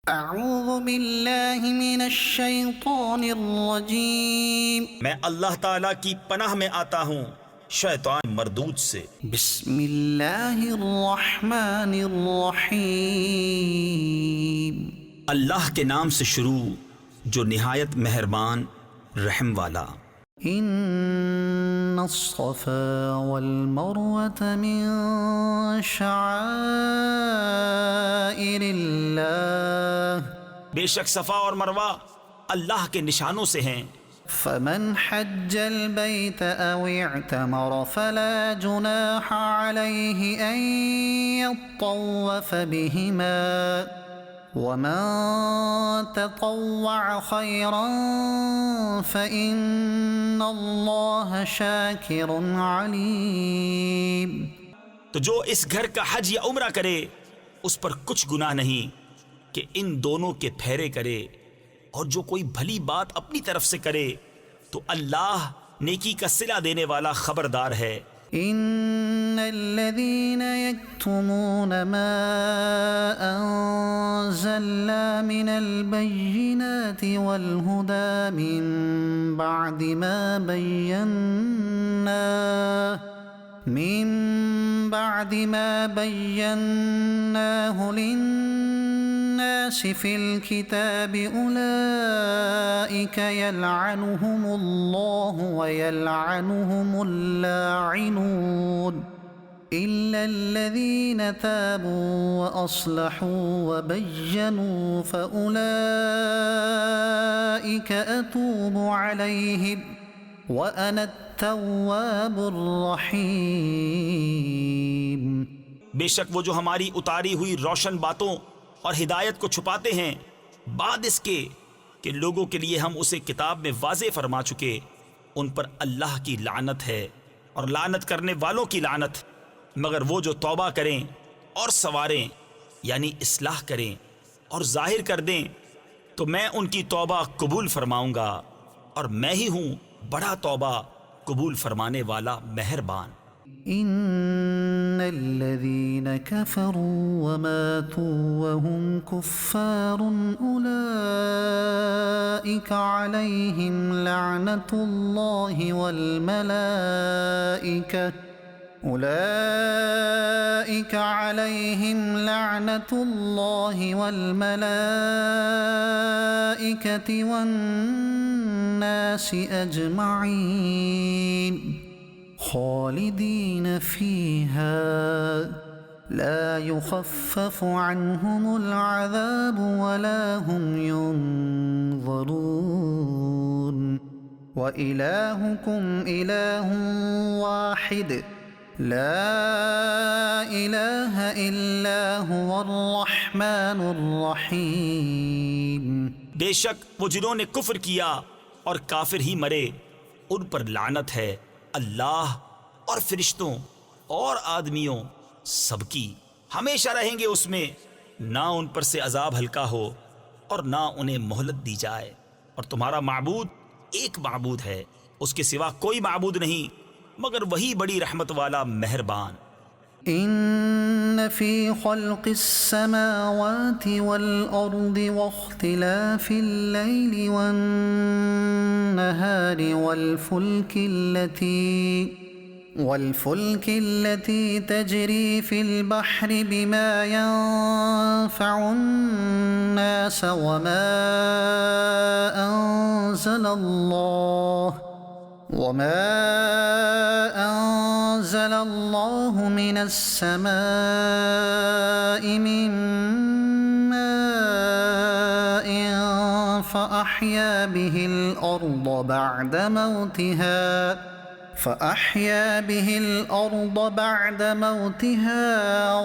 अऊज़ु बिल्लाहि मिनश शैतानिर्रजीम। मैं अल्लाह ताला की पनाह में आता हूँ शैतान मरदूद से। बिस्मिल्लाहिर्रहमानिर्रहीम। अल्लाह के नाम से शुरू जो निहायत मेहरबान रहम वाला। इन्नस्सफ़ा वल मरवत मिन शआइरिल्लाह। बेशक सफ़ा और मरवा अल्लाह के निशानों से हैं। फमन हज्जल बैत औ इअतमर फला जुनाह अलैहि अन यत्तव्वफ़ बिहिमा वमन ततव्वअ खैरन फ़इन्नल्लाह शाकिरुन अलीम। तो जो इस घर का हज या उम्रा करे उस पर कुछ गुनाह नहीं कि इन दोनों के फेरे करे, और जो कोई भली बात अपनी तरफ से करे तो अल्लाह नेकी का सिला देने वाला खबरदार है। इन्नल्लज़ीन यक्तुमून मा अंज़लना मिनल बय्यिनाति वल हुदा मिन बअदि मा बय्यन्नाहु लिन्नासि फ़िल किताबि उलाइका यलअनुहुमुल्लाहु व यलअनुहुमुल लाइनून इल्लल्लज़ीन ताबू व अस्लहू व बय्यनू फ़उलाइका अतूबु अलैहिम व अना अत-तव्वाबुर रहीम। बेशक वो जो हमारी उतारी हुई रोशन बातों और हिदायत को छुपाते हैं बाद इसके कि लोगों के लिए हम उसे किताब में वाज़े फरमा चुके, उन पर अल्लाह की लानत है और लानत करने वालों की लानत। मगर वो जो तौबा करें और सवारें यानी इस्लाह करें और जाहिर कर दें तो मैं उनकी तौबा कबूल फरमाऊंगा, और मैं ही हूँ बड़ा तौबा कबूल फरमाने वाला मेहरबान। इन्नल्लज़ीन कफ़रू व मातू व हुम कुफ़्फ़ारुन उलाइका अलैहिम लअनतुल्लाहि वल मलाइका उलाइका अलैहिम लअनतुल्लाहि वल मलाइकति वन्नासि अजमईन खालिदीन फ़ीहा ला युख़फ़फ़ु अन्हुमुल अज़ाब वला हुम युनज़रून व इलाहुकुम इलाहुन वाहिद ला इलाहा इल्ला हुवर रहमानुर रहीम। बेशक वो जिन्होंने कुफ्र किया और काफिर ही मरे उन पर लानत है अल्लाह और फरिश्तों और आदमियों सबकी, हमेशा रहेंगे उसमें, ना उन पर से अजाब हल्का हो और ना उन्हें मोहलत दी जाए। और तुम्हारा माबूद एक माबूद है, उसके सिवा कोई माबूद नहीं मगर वही बड़ी रहमत वाला मेहरबान। इन्न फ़ी ख़ल्क़िस समावाति वल अर्दि वख्तिलाफ़िल लैलि वन नहारि वल्फुल्कि लती तजरी फ़िल बहरि बिमा यन्फ़उन नास वमा अंज़लल्लाहु मिनस समाइ मिन माइन फ़अह्या बिहिल अर्द बअद मौतिहा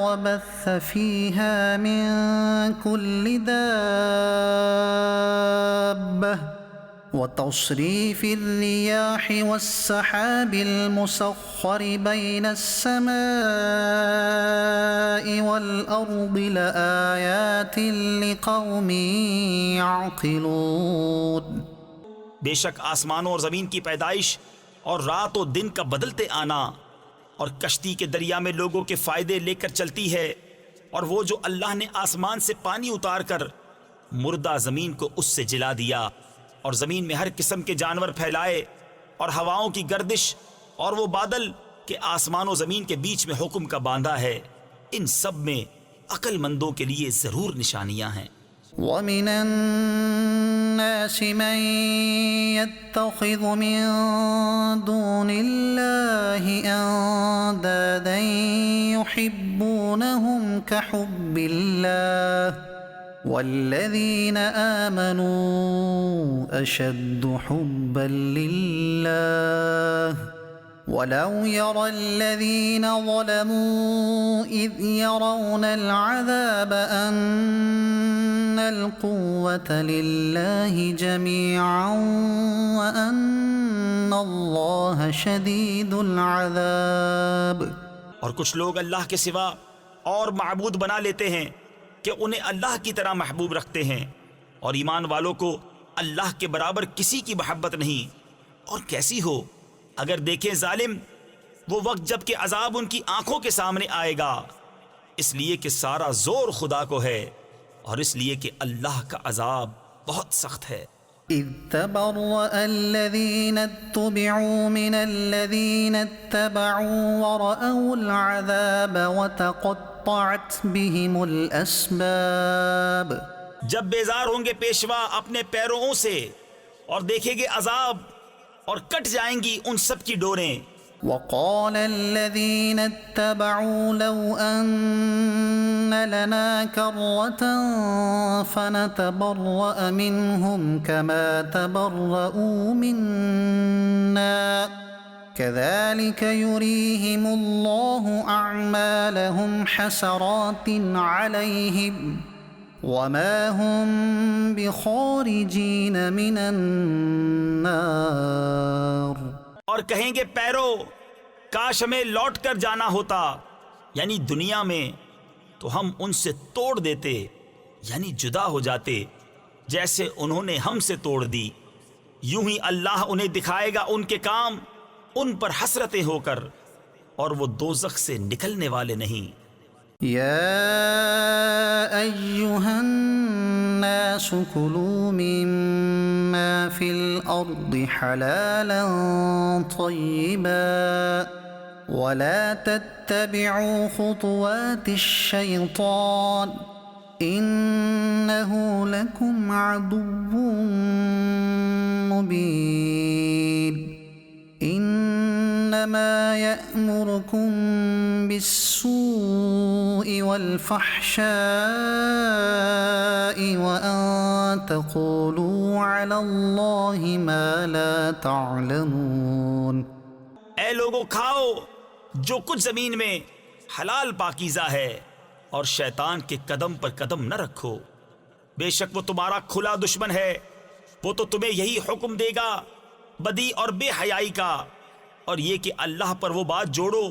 वबस्स फ़ीहा मिन कुल्लि दाब्बह वतस्रीफ़िर रियाह वस्सहाबिल मुसख्खर बैनस समाइ वल अर्दि लआयातिन लिक़ौमिन यअक़िलून। बेशक आसमानों और ज़मीन की पैदाइश और रात और दिन का बदलते आना और कश्ती के दरिया में लोगों के फ़ायदे लेकर चलती है, और वो जो अल्लाह ने आसमान से पानी उतार कर मुर्दा ज़मीन को उससे जिला दिया और ज़मीन में हर किस्म के जानवर फैलाए और हवाओं की गर्दिश और वो बादल के आसमान और ज़मीन के बीच में हुक्म का बांधा है। इन सब में अक्लमंदों के लिए ज़रूर निशानियां हैं। ومن الناس من يتخذ من دون الله أندادا يحبونهم كحب الله والذين آمنوا أشد حبا لله ولو يرى الذين ظلموا إذ يرون العذاب أن القوة لله جميعا وأن الله شديد العذاب। और कुछ लोग अल्लाह के सिवा और माबूद बना लेते हैं कि उन्हें अल्लाह की तरह महबूब रखते हैं, और ईमान वालों को अल्लाह के बराबर किसी की मोहब्बत नहीं। और कैसी हो अगर देखें जालिम वो वक्त जब कि अजाब उनकी आंखों के सामने आएगा, इसलिए कि सारा जोर खुदा को है और इसलिए कि अल्लाह का अजाब बहुत सख्त है। إذ تبرأ الذين اتبعوا من الذين اتبعوا ورأوا العذاب وتقطعت بهم الأسباب। जब बेजार होंगे पेशवा अपने पैरों से और देखेंगे अजाब और कट जाएंगी उन सब की डोरें। وقال الذين اتبعوا لو أن لنا كرة فنتبرأ منهم كما تبرؤوا منا كذلك يريهم الله أعمالهم حسرات عليهم وما هم بخارجين من النار। और कहेंगे पैरो, काश हमें लौट कर जाना होता यानी दुनिया में, तो हम उनसे तोड़ देते यानी जुदा हो जाते जैसे उन्होंने हमसे तोड़ दी। यूं ही अल्लाह उन्हें दिखाएगा उनके काम उन पर हसरतें होकर, और वो दोज़ख से निकलने वाले नहीं। يا أيها الناس كلوا مما في الأرض حلالا طيبا ولا تتبعوا خطوات الشيطان إنه لكم عدو مبين إنما يأمركم بالسوء والفحشاء وأن تقولوا على الله ما لا تعلمون। ऐ लोगों, खाओ जो कुछ जमीन में हलाल पाकीज़ा है और शैतान के कदम पर कदम न रखो, बेशक वो तुम्हारा खुला दुश्मन है। वो तो तुम्हें यही हुक्म देगा बदी और बेहयाई का, और ये कि अल्लाह पर वो बात जोड़ो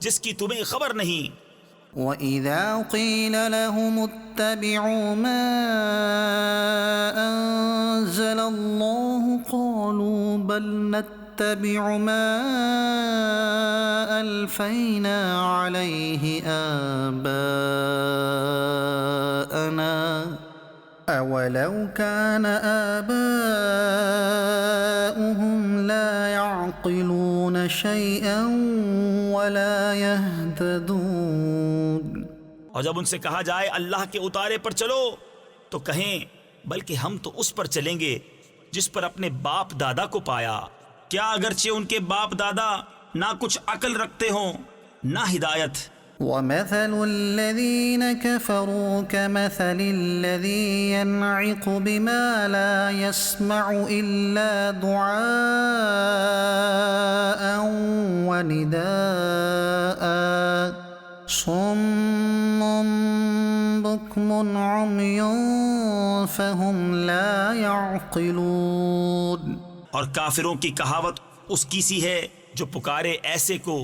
जिसकी तुम्हें खबर नहीं। وَإِذَا قِيلَ لَهُمُ اتَّبِعُوا مَا أَنزَلَ اللَّهُ قَالُوا بَلْ نَتَّبِعُ مَا أَلْفَيْنَا عَلَيْهِ آبَاءَنَا أَوَلَوْ كَانَ آبَاؤُهُمْ لَا يَعْقِلُونَ شَيْئًا وَلَا يَهْتَدُونَ। और जब उनसे कहा जाए अल्लाह के उतारे पर चलो, तो कहें बल्कि हम तो उस पर चलेंगे जिस पर अपने बाप दादा को पाया। क्या अगरचे उनके बाप दादा ना कुछ अकल रखते हों ना हिदायत। وَمَثَلُ الَّذِينَ كَفَرُوا كَمَثَلِ الَّذِي يَنْعِقُ بِمَا لَا يَسْمَعُ إِلَّا دُعَاءً وَنِدَاءً صُمٌّ بُكْمٌ عُمْيٌ فَهُمْ لَا يَعْقِلُونَ। और काफिरों की कहावत उसकी सी है जो पुकारे ऐसे को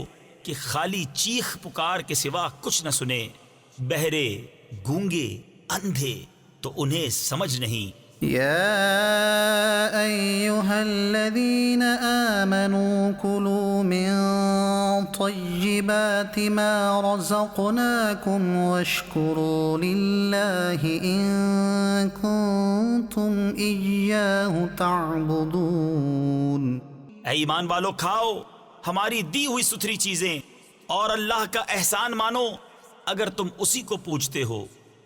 कि खाली चीख पुकार के सिवा कुछ न सुने। बहरे, गूंगे, अंधे तो उन्हें समझ नहीं। يا أيها الذين آمنوا كلوا من طيبات ما رزقناكم واشكروا لله إن كنتم كنتم إياه تعبدون। ऐ ईमान वालों, खाओ हमारी दी हुई सुथरी चीजें और अल्लाह का एहसान मानो अगर तुम उसी को पूजते हो।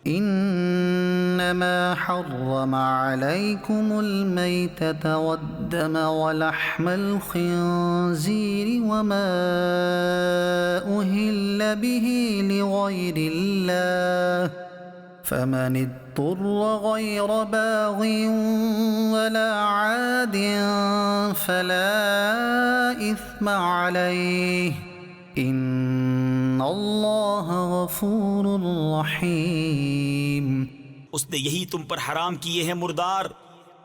إنما حرم عليكم الميتة والدم ولحم الخنزير وما أهل به لغير الله فمن اضطر غير باغ ولا عاد فلا إثم عليه إن الله غफूर रहीम। उसने यही तुम पर हराम किए हैं मुर्दार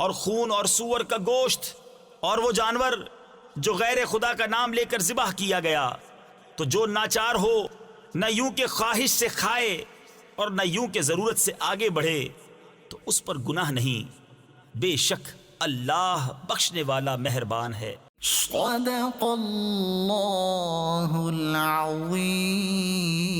और खून और सूअर का गोश्त और वो जानवर जो गैर खुदा का नाम लेकर ज़िबाह किया गया। तो जो नाचार हो न यूं के ख्वाहिश से खाए और न यूं के ज़रूरत से आगे बढ़े तो उस पर गुनाह नहीं, बेशक अल्लाह बख्शने वाला मेहरबान है। सदक़ल्लाहुल अज़ीम।